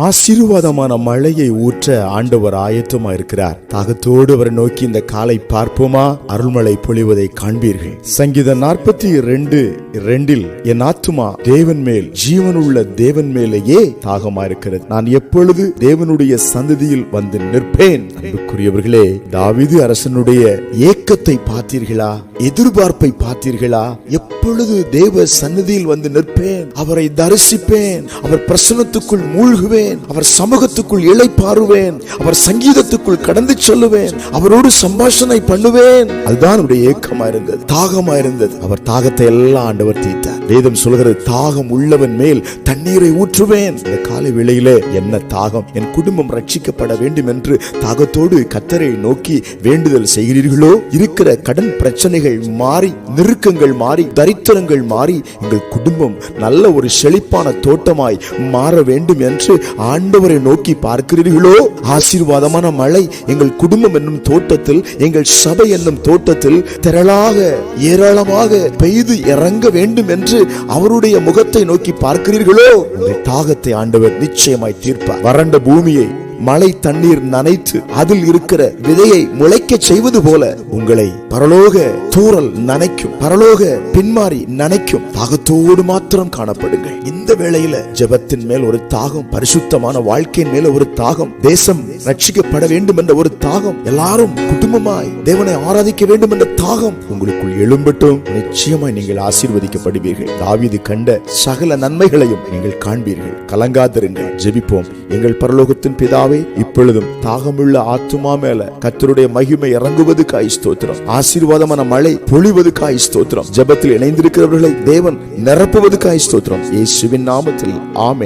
ஆசீர்வாதமான மழையை ஊற்ற ஆண்டவர் ஆயத்தமா இருக்கிறார். தாகத்தோடு அவரை நோக்கி இந்த காலை பார்ப்போமா? அருள்மழை பொழிவதை காண்பீர்கள். சங்கீதம் 42:2 என் ஆத்துமா தேவன் மேல், ஜீவனுள்ள தேவன் மேலேயே தாகமா இருக்கிறது. நான் எப்பொழுது தேவனுடைய சந்ததியில் வந்து நிற்பேன். அன்புக்குரியவர்களே, தாவீது அரசனுடைய ஏக்கத்தை பார்த்தீர்களா? எதிர்பார்ப்பை பார்த்தீர்களா? எப்பொழுது தேவ சன்னதியில் வந்து நிற்பேன், அவரை தரிசிப்பேன், அவர் பிரசன்னத்துக்குள் மூழ்குவேன், அவர் சமூகத்துக்குள் இளைப்பாறுவேன், அவர் சங்கீதத்துக்குள் கடந்து செல்லுவேன், அவரோடு சம்பாஷணை பண்ணுவேன். அதுதான் அவருடைய ஏக்கமா இருந்தது, தாகமா இருந்தது. அவர் தாகத்தை எல்லாம் ஆண்டவர் தீர்த்தார். வேதம் சொல்கிறது, தாகம் உள்ளவன் மேல் தண்ணீரை ஊற்றுவேன். இந்த காலை வேளையிலே என்ன தாகம், என் குடும்பம் ரட்சிக்கப்பட வேண்டும் என்று தாகத்தோடு கர்த்தரை நோக்கி வேண்டுதல் செய்கிறீர்களோ? இருக்கிற கடன் பிரச்சனைகள் மாறி, நெருக்கங்கள் மாறி, தரித்திரங்கள் மாறி, எங்கள் குடும்பம் நல்ல ஒரு செழிப்பான தோட்டமாய் மாற வேண்டும் என்று ஆண்டவரை நோக்கி பார்க்கிறீர்களோ? ஆசீர்வாதமான மழை எங்கள் குடும்பம் என்னும் தோட்டத்தில், எங்கள் சபை என்னும் தோட்டத்தில் திரளாக ஏராளமாக பெய்து இறங்க வேண்டும் என்று அவருடைய முகத்தை நோக்கி பார்க்கிறீர்களோ? உங்கள் தாகத்தை ஆண்டவர் நிச்சயமாய் தீர்ப்பார். வறண்ட பூமியை மழை தண்ணீர் நனைத்து அதில் இருக்கிற விதையை முளைக்க செய்வது போல உங்களை பரலோக தூறல் நனைக்கும், பரலோக பின்மாறி நனைக்கும். தாகத்தோடு மாத்திரம் காணப்படுங்கள். இந்த வேளையில ஜெபத்தின் மேல் ஒரு தாகம், பரிசுத்தமான வாழ்க்கையின் மேல ஒரு தாகம், தேசம் ரட்சிக்கப்பட வேண்டும் என்ற ஒரு தாகம், எல்லாரும் குடும்பமாய் தேவனை ஆராதிக்க வேண்டும் என்ற தாகம் உங்களுக்குள் எழும்பட்டும். நிச்சயமாய் நீங்கள் ஆசீர்வதிக்கப்படுவீர்கள். தாவீது கண்ட சகல நன்மைகளையும் நீங்கள் காண்பீர்கள். கலங்காதிருங்கள். ஜெபிப்போம். எங்கள் பரலோகத்தின் பிதா, இப்பொழுதும் தாகமுள்ள ஆத்துமா மேல கர்த்தருடைய மகிமை இறங்குவதற்காய் ஸ்தோத்திரம். ஆசீர்வாதமான மழை பொழிவதற்காய் ஸ்தோத்திரம். ஜெபத்தில் இணைந்திருக்கிறவர்களை தேவன் நிரப்புவதற்காய் ஸ்தோத்திரம். இயேசுவின் நாமத்தில் ஆமென்.